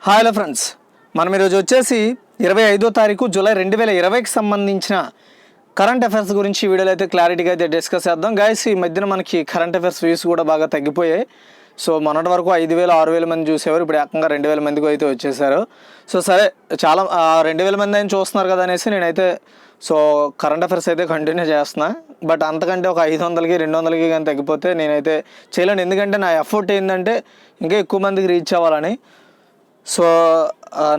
Hi hello friends, మనం ఈరోజు వచ్చేసి 25వ తారీఖు జూలై 2020కి సంబంధించిన కరెంట్ అఫైర్స్ గురించి వీడియోలో అయితే క్లారిటీగా అయితే డిస్కస్ చేద్దాం. గైస్, ఈ మధ్యన మనకి కరెంట్ అఫైర్స్ వ్యూస్ కూడా బాగా తగ్గిపోయాయి. సో మొన్నటి వరకు 5,000 6,000 మంది చూసేవారు, ఇప్పుడు ఏకంగా 2,000 మందికి అయితే వచ్చేసారు. సో సరే, చాలా 2,000 మంది అయినా చూస్తున్నారు కదా అనేసి నేనైతే కరెంట్ అఫైర్స్ అయితే కంటిన్యూ చేస్తున్నా. బట్ అంతకంటే ఒక 500కి 200కి కానీ తగ్గిపోతే నేనైతే చేయలేను. ఎందుకంటే నా ఎఫర్ట్ ఏంటంటే ఇంకా ఎక్కువ మందికి రీచ్ అవ్వాలని.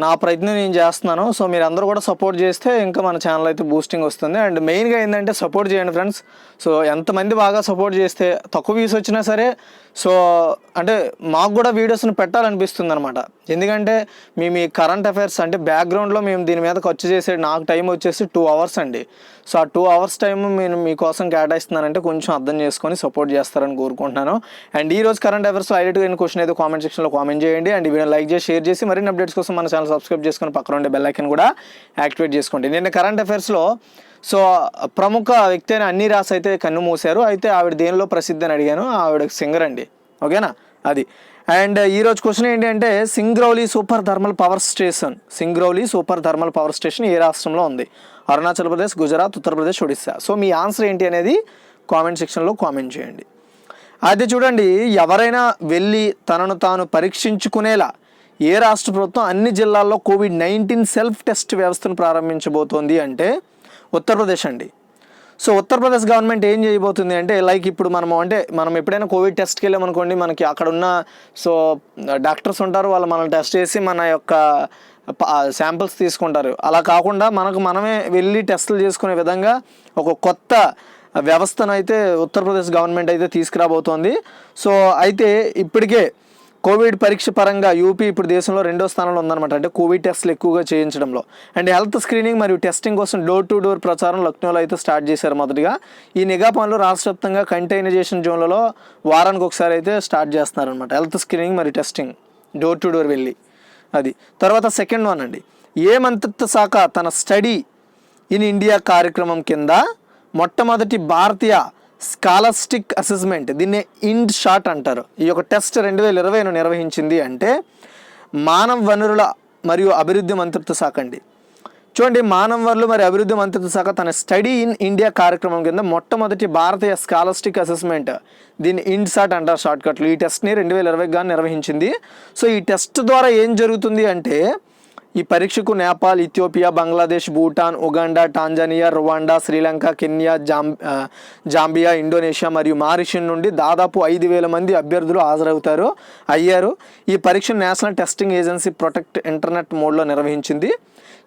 నా ప్రయత్నం నేను చేస్తున్నాను. సో మీరు అందరూ కూడా సపోర్ట్ చేస్తే ఇంకా మన ఛానల్ అయితే బూస్టింగ్ వస్తుంది. అండ్ మెయిన్గా ఏంటంటే సపోర్ట్ చేయండి ఫ్రెండ్స్. సో ఎంతమంది బాగా సపోర్ట్ చేస్తే తక్కువ వ్యూస్ వచ్చినా సరే అంటే మాకు కూడా వీడియోస్ని పెట్టాలనిపిస్తుంది అనమాట. ఎందుకంటే మీ కరెంట్ అఫైర్స్ అంటే బ్యాక్గ్రౌండ్లో మేము దీని మీద ఖర్చు చేసే నాకు టైం వచ్చేసి 2 hours అండి. సో ఆ 2 hours టైం నేను మీకోసం కేటాయిస్తున్నానంటే కొంచెం అర్థం చేసుకొని సపోర్ట్ చేస్తారని కోరుకుంటున్నాను. అండ్ ఈ రోజు కరెంట్ అఫైర్స్ హైలైట్గా అయిన క్వశ్చన్ అయితే కామెంట్ సెక్షన్లో కామెంట్ చేయండి. అండ్ ఈ వీడియో లైక్ చేసి షేర్ చేసి మరిన్ని అప్డేట్స్ కోసం మన ఛానల్ సబ్స్క్రైబ్ చేసుకొని పక్కన ఉండే బెల్ ఐకాన్ కూడా యాక్టివేట్ చేసుకోండి. నిన్న కరెంట్ అఫైర్స్లో ప్రముఖ వ్యక్తి అయిన అన్ని రాస్ అయితే కన్ను మూసారు. అయితే ఆవిడ దేనిలో ప్రసిద్ధి అని అడిగాను. ఆవిడ సింగర్ అండి, ఓకేనా అది. అండ్ ఈరోజు క్వశ్చన్ ఏంటి అంటే సింగ్రౌలీ సూపర్ థర్మల్ పవర్ స్టేషన్ ఏ రాష్ట్రంలో ఉంది? అరుణాచల్ ప్రదేశ్, గుజరాత్, ఉత్తరప్రదేశ్, ఒడిస్సా. సో మీ ఆన్సర్ ఏంటి అనేది కామెంట్ సెక్షన్లో కామెంట్ చేయండి. అయితే చూడండి, ఎవరైనా వెళ్ళి తనను తాను పరీక్షించుకునేలా ఏ రాష్ట్ర ప్రభుత్వం అన్ని జిల్లాల్లో COVID-19 సెల్ఫ్ టెస్ట్ వ్యవస్థను ప్రారంభించబోతోంది అంటే ఉత్తరప్రదేశ్ అండి. సో ఉత్తరప్రదేశ్ గవర్నమెంట్ ఏం చేయబోతుంది అంటే, లైక్ ఇప్పుడు మనం ఎప్పుడైనా కోవిడ్ టెస్ట్కి వెళ్ళామనుకోండి, మనకి అక్కడ ఉన్న డాక్టర్స్ ఉంటారు, వాళ్ళు మనల్ని టెస్ట్ చేసి మన యొక్క శాంపిల్స్ తీసుకుంటారు. అలా కాకుండా మనమే వెళ్ళి టెస్టులు చేసుకునే విధంగా ఒక కొత్త వ్యవస్థను అయితే ఉత్తరప్రదేశ్ గవర్నమెంట్ అయితే తీసుకురాబోతోంది. సో అయితే ఇప్పటికే కోవిడ్ పరీక్ష పరంగా యూపీ ఇప్పుడు దేశంలో 2వ స్థానంలో ఉందన్నమాట, అంటే కోవిడ్ టెస్టులు ఎక్కువగా చేయించడంలో. అండ్ హెల్త్ స్క్రీనింగ్ మరియు టెస్టింగ్ కోసం డోర్ టు డోర్ ప్రచారం లక్నోలో అయితే స్టార్ట్ చేశారు మొదటిగా. ఈ నిఘా పనులు రాష్ట్ర వ్యాప్తంగా కంటైనైజేషన్ జోన్లలో వారానికి ఒకసారి అయితే స్టార్ట్ చేస్తున్నారనమాట. హెల్త్ స్క్రీనింగ్ మరియు టెస్టింగ్ డోర్ టు డోర్ వెళ్ళి అది. తర్వాత సెకండ్ వన్ అండి, ఏ మంత్రిత్వ శాఖ తన స్టడీ ఇన్ ఇండియా కార్యక్రమం కింద మొట్టమొదటి భారతీయ స్కాలస్టిక్ అసెస్మెంట్, దీన్ని ఇండ్ షాట్ అంటారు, ఈ యొక్క టెస్ట్ 2020 నిర్వహించింది అంటే మానవ వనరుల మరియు అభివృద్ధి మంత్రిత్వ శాఖ అండి. చూడండి, మానవ వనరులు మరియు అభివృద్ధి మంత్రిత్వ శాఖ తన స్టడీ ఇన్ ఇండియా కార్యక్రమం కింద మొట్టమొదటి భారతీయ స్కాలస్టిక్ అసెస్మెంట్, దీన్ని ఇండ్ షాట్ అంటారు షార్ట్కట్లు, ఈ టెస్ట్ని 2020 నిర్వహించింది. సో ఈ టెస్ట్ ద్వారా ఏం జరుగుతుంది అంటే, ఈ పరీక్షకు Nepal, Ethiopia, Bangladesh, Bhutan, Uganda, Tanzania, Rwanda, Sri Lanka, Kenya, Zambia, Indonesia మరియు మారిషస్ నుండి దాదాపు 5,000 మంది అభ్యర్థులు అయ్యారు. ఈ పరీక్షను national testing agency protect internet మోడ్లో నిర్వహించింది.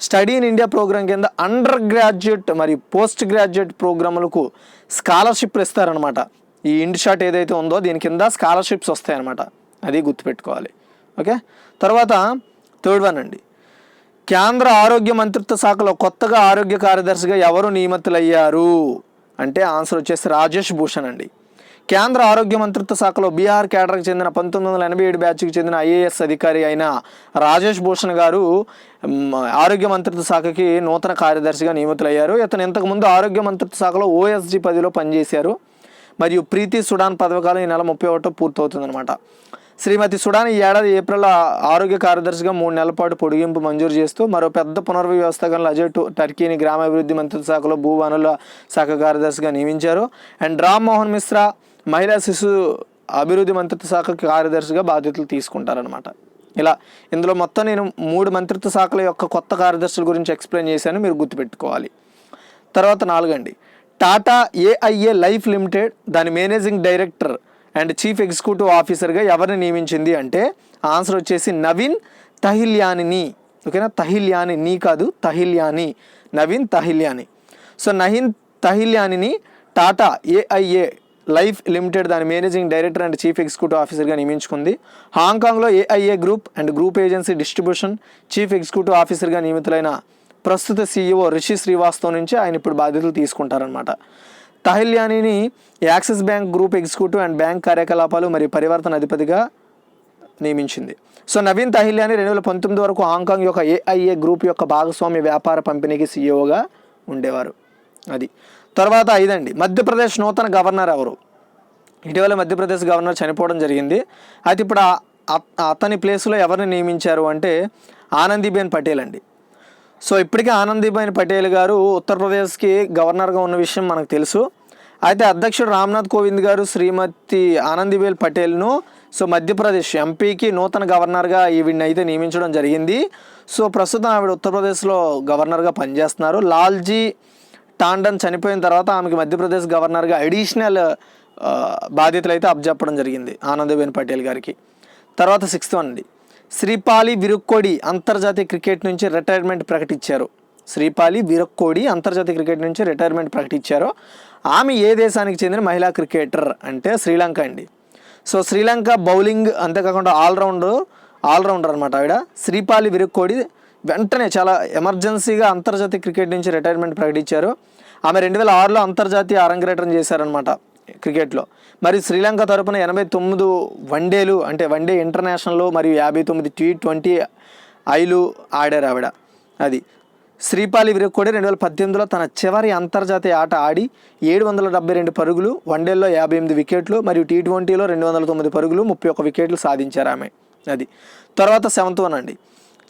స్టడీ ఇన్ ఇండియా ప్రోగ్రాం కింద అండర్ గ్రాడ్యుయేట్ మరియు పోస్ట్ గ్రాడ్యుయేట్ ప్రోగ్రాములకు స్కాలర్షిప్లు ఇస్తారనమాట. ఈ ఇండ్ షాట్ ఏదైతే ఉందో దీని కింద స్కాలర్షిప్స్ వస్తాయన్నమాట, అది గుర్తుపెట్టుకోవాలి. ఓకే, తర్వాత థర్డ్ వన్ అండి, కేంద్ర ఆరోగ్య మంత్రిత్వ శాఖలో కొత్తగా ఆరోగ్య కార్యదర్శిగా ఎవరు నియమితులయ్యారు అంటే ఆన్సర్ వచ్చేసి రాజేష్ భూషణ్ అండి. కేంద్ర ఆరోగ్య మంత్రిత్వ శాఖలో బీహార్ కేడర్కి చెందిన 1987 బ్యాచ్కి చెందిన IAS అధికారి అయిన రాజేష్ భూషణ్ గారు ఆరోగ్య మంత్రిత్వ శాఖకి నూతన కార్యదర్శిగా నియమితులయ్యారు. ఇతను ఇంతకుముందు ఆరోగ్య మంత్రిత్వ శాఖలో OSG పదవిలో పనిచేశారు. మరియు ప్రీతి సుడాన్ పదవకాలం ఈ నెల 31 పూర్తవుతుందన్నమాట. శ్రీమతి సుడాన్ ఈ ఏడాది ఏప్రిల్ ఆరోగ్య కార్యదర్శిగా 3 నెలల పాటు పొడిగింపు మంజూరు చేస్తూ మరో పెద్ద పునర్వ్యవస్థగా అజయ్ టర్కీని గ్రామాభివృద్ధి మంత్రిత్వ శాఖలో భూ వనరుల శాఖ కార్యదర్శిగా నియమించారు. అండ్ రామ్ మోహన్ మిశ్రా మహిళా శిశు అభివృద్ధి మంత్రిత్వ శాఖ కార్యదర్శిగా బాధ్యతలు తీసుకుంటారనమాట. ఇలా ఇందులో మొత్తం నేను 3 మంత్రిత్వ శాఖల యొక్క కొత్త కార్యదర్శుల గురించి ఎక్స్ప్లెయిన్ చేశాను, మీరు గుర్తుపెట్టుకోవాలి. తర్వాత 4 అండి, టాటా AIA లైఫ్ లిమిటెడ్ దాని managing director and chief executive ఆఫీసర్గా ఎవరిని నియమించింది అంటే ఆన్సర్ వచ్చేసి నవీన్ తహిల్యానిని. ఓకేనా, తహిల్యాని, నీ కాదు, తహిల్యాని, నవీన్ తహిల్యాని. సో నవీన్ తహిల్యానిని టాటా AIA లైఫ్ లిమిటెడ్ దాని managing director and chief executive ఆఫీసర్గా నియమించుకుంది. హాంకాంగ్లో AIA group and group agency distribution chief executive ఆఫీసర్గా నియమితులైన ప్రస్తుత CEO రిషి శ్రీవాస్తవ్ నుంచి ఆయన ఇప్పుడు బాధ్యతలు తీసుకుంటారనమాట. తహిల్యానిని Axis bank group executive and bank కార్యకలాపాలు మరియు పరివర్తన అధిపతిగా నియమించింది. సో నవీన్ తహిల్యాని 2019 వరకు హాంకాంగ్ యొక్క AIA గ్రూప్ యొక్క భాగస్వామ్య వ్యాపార పంపిణీకి CEOగా ఉండేవారు. అది. తర్వాత 5 అండి, మధ్యప్రదేశ్ నూతన గవర్నర్ ఎవరు? ఇటీవల మధ్యప్రదేశ్ గవర్నర్ చనిపోవడం జరిగింది. అయితే ఇప్పుడు అతని ప్లేస్లో ఎవరిని నియమించారు అంటే ఆనందీబెన్ పటేల్ అండి. సో ఇప్పటికే ఆనందీబెన్ పటేల్ గారు ఉత్తరప్రదేశ్కి గవర్నర్గా ఉన్న విషయం మనకు తెలుసు. అయితే అధ్యక్షుడు రామ్నాథ్ కోవింద్ గారు శ్రీమతి ఆనందీబెన్ పటేల్ను సో మధ్యప్రదేశ్ ఎంపీకి నూతన గవర్నర్గా ఈవిడ్ని అయితే నియమించడం జరిగింది. సో ప్రస్తుతం ఆవిడ ఉత్తరప్రదేశ్లో గవర్నర్గా పనిచేస్తున్నారు. లాల్జీ టాండన్ చనిపోయిన తర్వాత ఆమెకి మధ్యప్రదేశ్ గవర్నర్గా అడిషనల్ బాధ్యతలు అయితే అప్పచెప్పడం జరిగింది ఆనందీబెన్ పటేల్ గారికి. తర్వాత 6th వన్ అండి, శ్రీపాలి విరుక్కోడి అంతర్జాతీయ క్రికెట్ నుంచి రిటైర్మెంట్ ప్రకటించారు. శ్రీపాలి విరుక్కోడి అంతర్జాతీయ క్రికెట్ నుంచి రిటైర్మెంట్ ప్రకటించారు. ఆమె ఏ దేశానికి చెందిన మహిళా క్రికెటర్ అంటే శ్రీలంక అండి. సో శ్రీలంక బౌలింగ్ అంతేకాకుండా ఆల్రౌండర్ అనమాట ఆవిడ. శ్రీపాలి విరుక్కోడి వెంటనే చాలా ఎమర్జెన్సీగా అంతర్జాతీయ క్రికెట్ నుంచి రిటైర్మెంట్ ప్రకటించారు. ఆమె 2006లో అంతర్జాతీయ అరంగేట్రం చేశారనమాట క్రికెట్లో. మరి శ్రీలంక తరపున 89 వన్డేలు అంటే వన్డే ఇంటర్నేషనల్ మరియు 59 T20 ఐలు ఆడారు ఆవిడ. అది శ్రీపాలి విరుక్కోడి 2018లో తన చివరి అంతర్జాతీయ ఆట ఆడి 772 పరుగులు, వన్డేల్లో 58 వికెట్లు మరియు T20లో 209 పరుగులు, 31 వికెట్లు సాధించారు ఆమె. అది తర్వాత 7th వన్ అండి,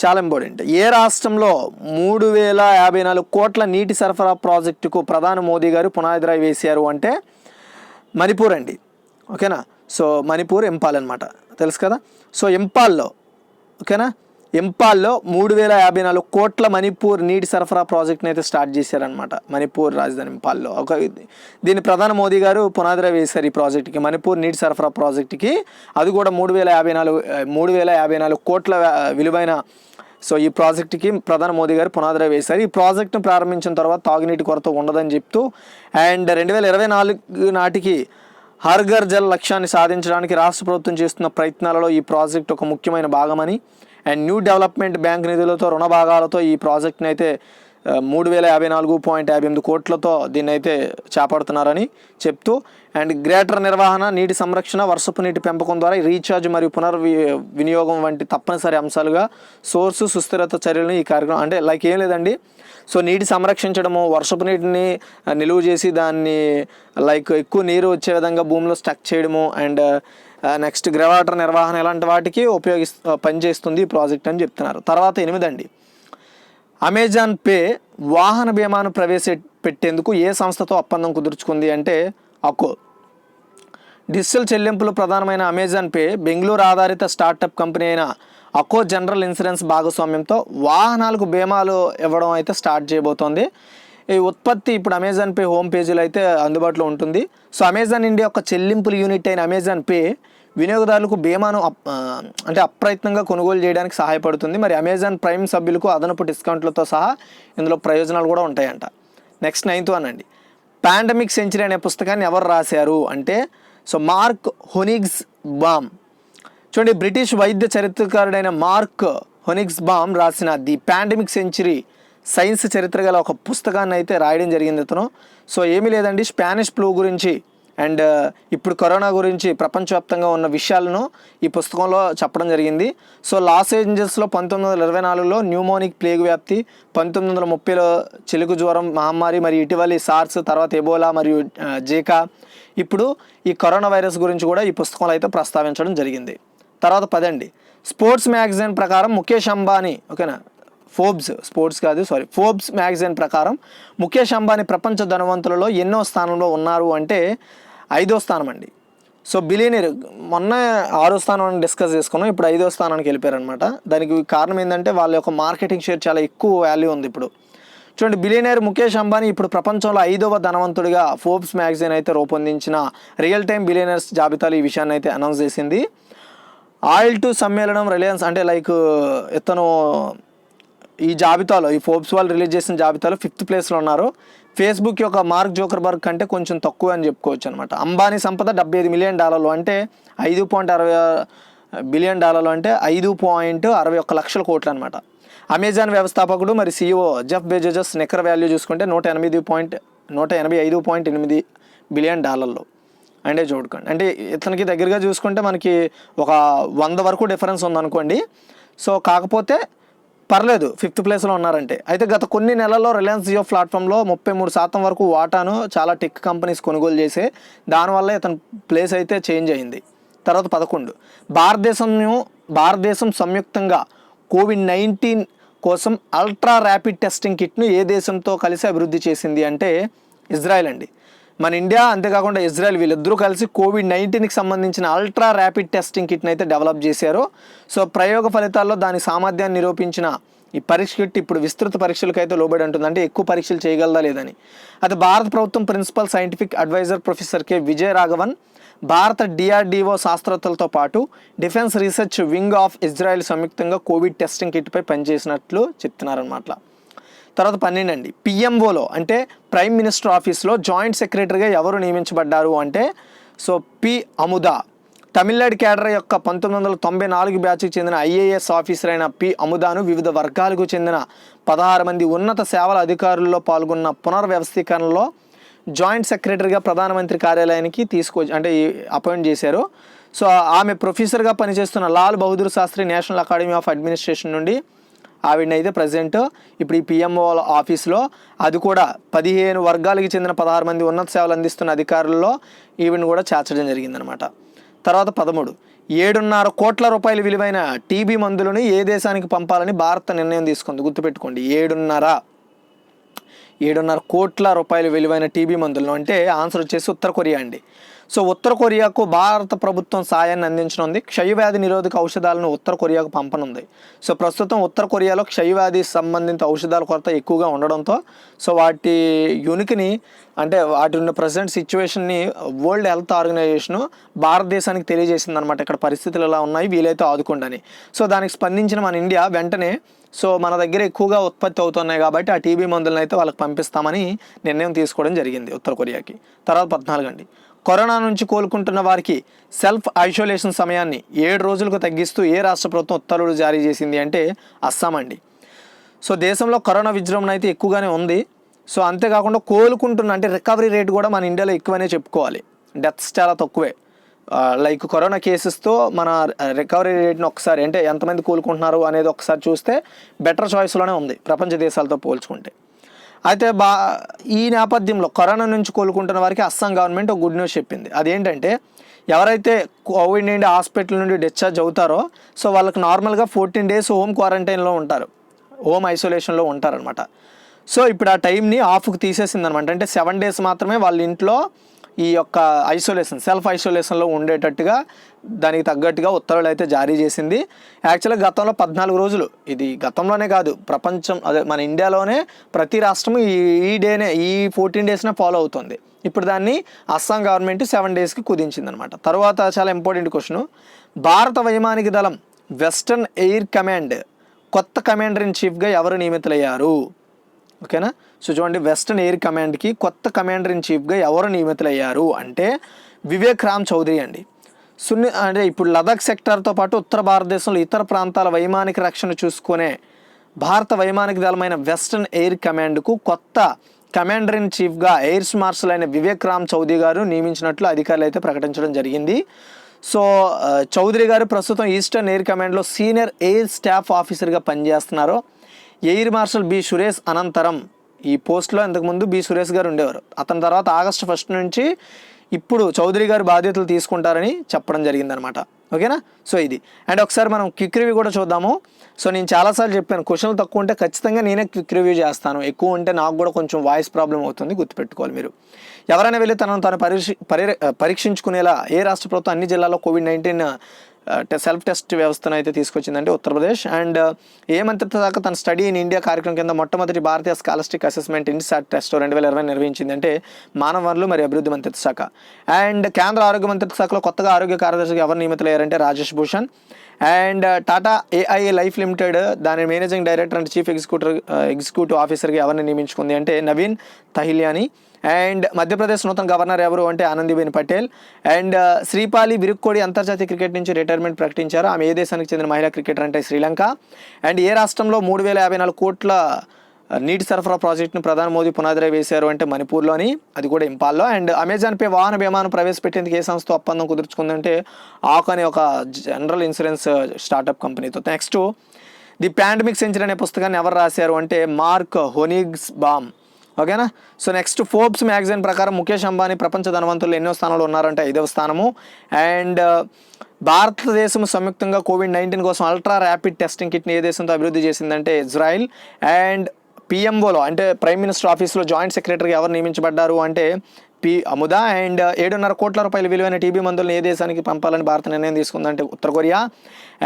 చాలా ఇంపార్టెంట్. ఏ రాష్ట్రంలో 3054 కోట్ల నీటి సరఫరా ప్రాజెక్టుకు ప్రధాని మోదీ గారు పునాది రాయి వేశారు అంటే మణిపూర్ అండి. ఓకేనా. సో మణిపూర్ ఇంపాల్ అనమాట, తెలుసు కదా. సో ఇంపాల్లో ఓకేనా, ఇంపాల్లో 3054 కోట్ల మణిపూర్ నీటి సరఫరా ప్రాజెక్ట్ని అయితే స్టార్ట్ చేశారనమాట. మణిపూర్ రాజధాని ఇంపాల్లో దీన్ని ప్రధాని మోదీ గారు పునాది రాయి వేశారు ఈ ప్రాజెక్టుకి, మణిపూర్ నీటి సరఫరా ప్రాజెక్టుకి. అది కూడా 3054 కోట్ల విలువైన సో ఈ ప్రాజెక్టుకి ప్రధాని మోదీ గారు పునాది రాయి వేశారు. ఈ ప్రాజెక్టును ప్రారంభించిన తర్వాత తాగునీటి కొరత ఉండదని చెప్తూ అండ్ 2024 నాటికి హర్ ఘర్ జల్ లక్ష్యాన్ని సాధించడానికి రాష్ట్ర ప్రభుత్వం చేస్తున్న ప్రయత్నాలలో ఈ ప్రాజెక్ట్ ఒక ముఖ్యమైన భాగమని అండ్ న్యూ డెవలప్మెంట్ బ్యాంక్ నిధులతో రుణ భాగాలతో ఈ ప్రాజెక్ట్ని అయితే 3054.58 కోట్లతో దీన్ని అయితే చేపడుతున్నారని చెప్తూ అండ్ గ్రేటర్ నిర్వహణ, నీటి సంరక్షణ, వర్షపు నీటి పెంపకం ద్వారా రీఛార్జ్ మరియు వినియోగం వంటి తప్పనిసరి అంశాలుగా సోర్సు సుస్థిరత చర్యలను ఈ కార్యక్రమం అంటే లైక్ ఏం లేదండి. సో నీటి సంరక్షించడము, వర్షపు నీటిని నిలువ చేసి దాన్ని లైక్ ఎక్కువ నీరు వచ్చే విధంగా భూమిలో స్టక్ చేయడము అండ్ నెక్స్ట్ గ్రే వాటర్ నిర్వహణ ఇలాంటి వాటికి పనిచేస్తుంది ఈ ప్రాజెక్ట్ అని చెప్తున్నారు. తర్వాత 8 అండి, అమెజాన్ పే వాహన బీమాను ప్రవేశపెట్టేందుకు ఏ సంస్థతో ఒప్పందం కుదుర్చుకుంది అంటే అకో. డిజిటల్ చెల్లింపులు ప్రధానమైన అమెజాన్ పే బెంగళూరు ఆధారిత స్టార్టప్ కంపెనీ అయిన అకో జనరల్ ఇన్సూరెన్స్ భాగస్వామ్యంతో వాహనాలకు బీమాలు ఇవ్వడం అయితే స్టార్ట్ చేయబోతోంది. ఈ ఉత్పత్తి ఇప్పుడు అమెజాన్ పే హోమ్ పేజీలో అయితే అందుబాటులో ఉంటుంది. సో అమెజాన్ ఇండియా యొక్క చెల్లింపుల యూనిట్ అయిన అమెజాన్ పే వినియోగదారులకు బీమాను అంటే అప్రయత్నంగా కొనుగోలు చేయడానికి సహాయపడుతుంది. మరి అమెజాన్ ప్రైమ్ సభ్యులకు అదనపు డిస్కౌంట్లతో సహా ఇందులో ప్రయోజనాలు కూడా ఉంటాయంట. నెక్స్ట్ 9th వన్ అండి, పాండమిక్ సెంచరీ అనే పుస్తకాన్ని ఎవరు రాశారు అంటే సో మార్క్ హొనిగ్స్ బామ్. చూడండి, బ్రిటిష్ వైద్య చరిత్రకారుడైన మార్క్ హొనిగ్స్ బామ్ రాసిన ది పాండమిక్ సెంచరీ సైన్స్ చరిత్ర గల ఒక పుస్తకాన్ని అయితే రాయడం జరిగింది ఇతను. సో ఏమీ లేదండి, స్పానిష్ ఫ్లూ గురించి అండ్ ఇప్పుడు కరోనా గురించి ప్రపంచవ్యాప్తంగా ఉన్న విషయాలను ఈ పుస్తకంలో చెప్పడం జరిగింది. సో లాస్ ఏంజల్స్లో 1924లో న్యూమోనిక్ ప్లేగ్ వ్యాప్తి, 1930లో చెలుగు జ్వరం మహమ్మారి, మరియు ఇటీవలి సార్స్, తర్వాత ఎబోలా మరియు జీకా, ఇప్పుడు ఈ కరోనా వైరస్ గురించి కూడా ఈ పుస్తకంలో అయితే ప్రస్తావించడం జరిగింది. తర్వాత 10 అండి, స్పోర్ట్స్ మ్యాగజైన్ ప్రకారం ముఖేష్ అంబానీ ఓకేనా ఫోర్బ్స్ మ్యాగజైన్ ప్రకారం ముఖేష్ అంబానీ ప్రపంచ ధనవంతులలో ఎన్నో స్థానంలో ఉన్నారు అంటే 5వ స్థానం అండి. సో బిలియనీర్ మొన్న 6వ స్థానం డిస్కస్ చేసుకున్నాం, ఇప్పుడు 5వ స్థానానికి వెళ్ళిపోయారనమాట. దానికి కారణం ఏంటంటే వాళ్ళ యొక్క మార్కెటింగ్ షేర్ చాలా ఎక్కువ వాల్యూ ఉంది ఇప్పుడు. చూడండి, బిలియనీర్ ముఖేష్ అంబానీ ఇప్పుడు ప్రపంచంలో 5వ ధనవంతుడిగా ఫోర్బ్స్ మ్యాగజైన్ అయితే రూపొందించిన రియల్ టైమ్ బిలియనర్స్ జాబితాలో ఈ విషయాన్ని అయితే అనౌన్స్ చేసింది. ఆయిల్ టు సమ్మేళనం రిలయన్స్ అంటే లైక్ ఇతను ఈ జాబితాలో ఈ ఫోర్బ్స్ వాళ్ళు రిలీజ్ చేసిన జాబితాలో 5th ప్లేస్లో ఉన్నారు. ఫేస్బుక్ యొక్క మార్క్ జోకర్బర్గ్ కంటే కొంచెం తక్కువ అని చెప్పుకోవచ్చు అనమాట. అంబానీ సంపద $75 మిలియన్ అంటే $5.60 బిలియన్ అంటే $5.61 లక్షల కోట్లు అనమాట. అమెజాన్ వ్యవస్థాపకుడు మరి CEO జెఫ్ బెజోస్ నికర వాల్యూ చూసుకుంటే $185.8 బిలియన్ అంటే చూడుకోండి, అంటే ఇతనికి దగ్గరగా చూసుకుంటే మనకి ఒక 100 వరకు డిఫరెన్స్ ఉందనుకోండి. సో కాకపోతే పర్లేదు 5th ప్లేస్లో ఉన్నారంటే. అయితే గత కొన్ని నెలల్లో రిలయన్స్ జియో ప్లాట్ఫామ్లో 33% వరకు వాటాను చాలా టెక్ కంపెనీస్ కొనుగోలు చేసే, దానివల్ల ఇతని ప్లేస్ అయితే చేంజ్ అయింది. తర్వాత 11, భారతదేశం సంయుక్తంగా కోవిడ్-19 కోసం అల్ట్రా ర్యాపిడ్ టెస్టింగ్ కిట్ను ఏ దేశంతో కలిసి అభివృద్ధి చేసింది అంటే ఇజ్రాయెల్ అండి. మన ఇండియా అంతేకాకుండా ఇజ్రాయెల్ వీళ్ళిద్దరూ కలిసి కోవిడ్-19కి సంబంధించిన అల్ట్రా ర్యాపిడ్ టెస్టింగ్ కిట్ని అయితే డెవలప్ చేశారు. సో ప్రయోగ ఫలితాల్లో దాని సామర్థ్యాన్ని నిరూపించిన ఈ పరీక్ష కిట్ ఇప్పుడు విస్తృత పరీక్షలకు అయితే లోబడి ఉంటుంది, అంటే ఎక్కువ పరీక్షలు చేయగలదా లేదని. అయితే భారత ప్రభుత్వం principal scientific adviser professor K Vijay Raghavan భారత DRDO శాస్త్రవేత్తలతో పాటు defence research wing of Israel సంయుక్తంగా కోవిడ్ టెస్టింగ్ కిట్పై పనిచేసినట్లు చెప్తున్నారన్నమాట. తర్వాత 12 అండి, PMOలో అంటే ప్రైమ్ మినిస్టర్ ఆఫీస్లో జాయింట్ సెక్రటరీగా ఎవరు నియమించబడ్డారు అంటే so P Amuda. Tamil Nadu cadre యొక్క 1994 బ్యాచ్కి చెందిన IAS ఆఫీసర్ అయిన పి అముదాను వివిధ వర్గాలకు చెందిన 16 మంది ఉన్నత సేవల అధికారుల్లో పాల్గొన్న పునర్వ్యవస్థీకరణలో జాయింట్ సెక్రటరీగా ప్రధానమంత్రి కార్యాలయానికి అపాయింట్ చేశారు. సో ఆమె ప్రొఫెసర్గా పనిచేస్తున్న Lal Bahadur Shastri national academy of administration నుండి ఆవిడని అయితే ప్రజెంట్ ఇప్పుడు ఈ PMO ఆఫీస్లో, అది కూడా 15 వర్గాలకి చెందిన 16 మంది ఉన్నత సేవలు అందిస్తున్న అధికారుల్లో ఈవిని కూడా చేర్చడం జరిగిందనమాట. తర్వాత 13, 7.5 కోట్ల రూపాయల విలువైన టీబీ మందులను ఏ దేశానికి పంపాలని భారత్ నిర్ణయం తీసుకుంది. గుర్తుపెట్టుకోండి, 7.5 కోట్ల రూపాయల విలువైన టీబీ మందులను, అంటే ఆన్సర్ వచ్చేసి ఉత్తర కొరియా అండి. సో ఉత్తర కొరియాకు భారత ప్రభుత్వం సాయాన్ని అందించనుంది. క్షయవ్యాధి నిరోధక ఔషధాలను ఉత్తర కొరియాకు పంపనుంది. సో ప్రస్తుతం ఉత్తర కొరియాలో క్షయవ్యాధి సంబంధిత ఔషధాల కొరత ఎక్కువగా ఉండడంతో సో వాటి యూనిక్ని అంటే వాటి ఉన్న ప్రజెంట్ సిచ్యువేషన్ని వరల్డ్ హెల్త్ ఆర్గనైజేషను భారతదేశానికి తెలియజేసింది అనమాట. ఇక్కడ పరిస్థితులు ఎలా ఉన్నాయి, వీలైతే ఆదుకోండి. సో దానికి స్పందించిన మన ఇండియా వెంటనే సో మన దగ్గర ఎక్కువగా ఉత్పత్తి అవుతున్నాయి కాబట్టి ఆ టీబీ మందులను అయితే వాళ్ళకి పంపిస్తామని నిర్ణయం తీసుకోవడం జరిగింది ఉత్తర కొరియాకి. తర్వాత 14 అండి, కరోనా నుంచి కోలుకుంటున్న వారికి సెల్ఫ్ ఐసోలేషన్ సమయాన్ని 7 రోజులకు తగ్గిస్తూ ఏ రాష్ట్ర ప్రభుత్వం ఉత్తర్వులు జారీ చేసింది అంటే అస్సాం అండి. సో దేశంలో కరోనా విజృంభణ అయితే ఎక్కువగానే ఉంది. సో అంతేకాకుండా కోలుకుంటున్న అంటే రికవరీ రేట్ కూడా మన ఇండియాలో ఎక్కువనే చెప్పుకోవాలి, డెత్స్ చాలా తక్కువే. లైక్ కరోనా కేసెస్తో మన రికవరీ రేట్ని ఒకసారి అంటే ఎంతమంది కోలుకుంటున్నారు అనేది ఒకసారి చూస్తే బెటర్ చాయిస్లోనే ఉంది ప్రపంచ దేశాలతో పోల్చుకుంటే. అయితే ఈ నేపథ్యంలో కరోనా నుంచి కోలుకుంటున్న వారికి అస్సాం గవర్నమెంట్ ఒక గుడ్ న్యూస్ చెప్పింది. అదేంటంటే ఎవరైతే కోవిడ్-19 హాస్పిటల్ నుండి డిశ్చార్జ్ అవుతారో సో వాళ్ళకి నార్మల్గా 14 days హోమ్ క్వారంటైన్లో ఉంటారు, హోమ్ ఐసోలేషన్లో ఉంటారనమాట. సో ఇప్పుడు ఆ టైంని ఆఫ్కి తీసేసింది అనమాట. అంటే 7 days మాత్రమే వాళ్ళ ఇంట్లో ఈ యొక్క సెల్ఫ్ ఐసోలేషన్లో ఉండేటట్టుగా దానికి తగ్గట్టుగా ఉత్తర్వులు అయితే జారీ చేసింది. యాక్చువల్గా గతంలో 14 రోజులు, ఇది గతంలోనే కాదు ప్రపంచం మన ఇండియాలోనే ప్రతి రాష్ట్రం ఈ 14 daysనే ఫాలో అవుతుంది. ఇప్పుడు దాన్ని అస్సాం గవర్నమెంట్ 7 daysకి కుదించింది అనమాట. తర్వాత చాలా ఇంపార్టెంట్ క్వశ్చన్, భారత వైమానిక దళం వెస్టర్న్ ఎయిర్ కమాండ్ కొత్త కమాండర్ ఇన్ చీఫ్గా ఎవరు నియమితులయ్యారు? ఓకేనా. సో చూడండి, వెస్టర్న్ ఎయిర్ కమాండ్కి కొత్త కమాండర్ ఇన్ చీఫ్గా ఎవరు నియమితులయ్యారు అంటే వివేక్ రామ్ చౌదరి అండి. అంటే ఇప్పుడు లదాఖ్ సెక్టార్తో పాటు ఉత్తర భారతదేశంలో ఇతర ప్రాంతాల వైమానిక రక్షణ చూసుకునే భారత వైమానిక దళమైన వెస్టర్న్ ఎయిర్ కమాండ్కు కొత్త కమాండర్ ఇన్ చీఫ్గా ఎయిర్ మార్షల్ అయిన వివేక్ రామ్ చౌదరి గారు నియమించినట్లు అధికారులు అయితే ప్రకటించడం జరిగింది. సో చౌదరి గారు ప్రస్తుతం ఈస్టర్న్ ఎయిర్ కమాండ్లో సీనియర్ ఎయిర్ స్టాఫ్ ఆఫీసర్గా పనిచేస్తున్నారు. ఎయిర్ మార్షల్ బి సురేష్ అనంతరం ఈ పోస్ట్లో ఇంతకుముందు బి సురేష్ గారు ఉండేవారు. అతని తర్వాత August 1 నుంచి ఇప్పుడు చౌదరి గారు బాధ్యతలు తీసుకుంటారని చెప్పడం జరిగిందనమాట. ఓకేనా. సో ఇది అండ్ ఒకసారి మనం క్విక్ రివ్యూ కూడా చూద్దాము. సో నేను చాలాసార్లు చెప్పాను, క్వశ్చన్లు తక్కువ ఉంటే ఖచ్చితంగా నేనే క్విక్ రివ్యూ చేస్తాను, ఎక్కువ ఉంటే నాకు కూడా కొంచెం వాయిస్ ప్రాబ్లం అవుతుంది, గుర్తుపెట్టుకోవాలి మీరు. ఎవరైనా వెళ్ళి తనను పరీక్షించుకునేలా ఏ రాష్ట్ర ప్రభుత్వం అన్ని జిల్లాల్లో కోవిడ్-19 సెల్ఫ్ టెస్ట్ వ్యవస్థను అయితే తీసుకొచ్చిందంటే ఉత్తరప్రదేశ్. అండ్ ఏ మంత్రిత్వ శాఖ తన స్టడీ ఇన్ ఇండియా కార్యక్రమం కింద మొట్టమొదటి భారతీయ స్కాలస్టిక్ అసెస్మెంట్ ఇన్సాట్ టెస్ట్ 2020 నిర్వహించిందంటే మానవ వనరులు మరియు అభివృద్ధి మంత్రిత్వ శాఖ. అండ్ కేంద్ర ఆరోగ్య మంత్రిత్వ శాఖలో కొత్తగా ఆరోగ్య కార్యదర్శిగా ఎవరు నియమితులయ్యారంటే Rajesh Bhushan. And Tata AI life limited దాని managing director and chief executive ఆఫీసర్గా ఎవరిని నియమించుకుంది అంటే నవీన్ తహిలియాని. అండ్ మధ్యప్రదేశ్ నూతన గవర్నర్ ఎవరు అంటే ఆనందీబెన్ పటేల్. అండ్ శ్రీపాలి విరుక్కోడి అంతర్జాతీయ క్రికెట్ నుంచి రిటైర్మెంట్ ప్రకటించారు. ఆమె ఏ దేశానికి చెందిన మహిళా క్రికెటర్ అంటే శ్రీలంక. అండ్ ఏ రాష్ట్రంలో 3054 కోట్ల నీటి సరఫరా ప్రాజెక్టును ప్రధాని మోదీ పునాదిరాయి వేశారు అంటే మణిపూర్లోని, అది కూడా ఇంపాల్లో. అండ్ అమెజాన్పై వాహన బీమాను ప్రవేశపెట్టేందుకు ఏ సంస్థ ఒప్పందం కుదుర్చుకుందంటే ఆక్ అనే ఒక జనరల్ ఇన్సూరెన్స్ స్టార్టప్ కంపెనీతో. నెక్స్ట్ ది పాండమిక్ సెంచరీ అనే పుస్తకాన్ని ఎవరు రాశారు అంటే మార్క్ హోనిగ్స్బామ్. ఓకేనా. సో నెక్స్ట్ ఫోర్బ్స్ మ్యాగజైన్ ప్రకారం ముఖేష్ అంబానీ ప్రపంచ ధనవంతులు ఎన్నో స్థానంలో ఉన్నారంటే 5వ స్థానము. అండ్ భారతదేశం సంయుక్తంగా కోవిడ్-19 కోసం అల్ట్రా ర్యాపిడ్ టెస్టింగ్ కిట్ని ఏ దేశంతో అభివృద్ధి చేసిందంటే ఇజ్రాయిల్. అండ్ పిఎంఓలో అంటే ప్రైమ్ మినిస్టర్ ఆఫీస్లో జాయింట్ సెక్రటరీగా ఎవరు నియమించబడ్డారు అంటే అముదా. అండ్ 7.5 కోట్ల రూపాయల విలువైన టీబీ మందులను ఏ దేశానికి పంపాలని భారత నిర్ణయం తీసుకుందంటే ఉత్తర కొరియా.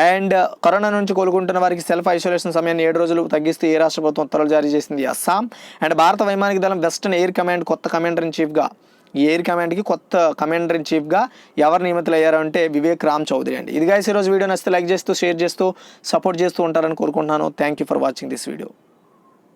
అండ్ కరోనా నుంచి కోలుకుంటున్న వారికి సెల్ఫ్ ఐసోలేషన్ సమయాన్ని 7 రోజులు తగ్గిస్తూ ఏ రాష్ట్ర ప్రభుత్వం ఉత్తర్వులు జారీ చేసింది? అస్సాం. అండ్ భారత వైమానిక దళం వెస్టర్న్ ఎయిర్ కమాండ్ కొత్త కమాండర్ ఇన్ చీఫ్గా, ఈ ఎయిర్ కమాండ్కి కొత్త కమాండర్ ఇన్ చీఫ్గా ఎవరు నియమితులయ్యారు అంటే వివేక్ రామ్ చౌదరి అండి. ఇది గైస్ ఈరోజు వీడియో నచ్చితే లైక్ చేస్తూ షేర్ చేస్తూ సపోర్ట్ చేస్తూ ఉంటారని కోరుకుంటున్నాను. Thank you for watching this video.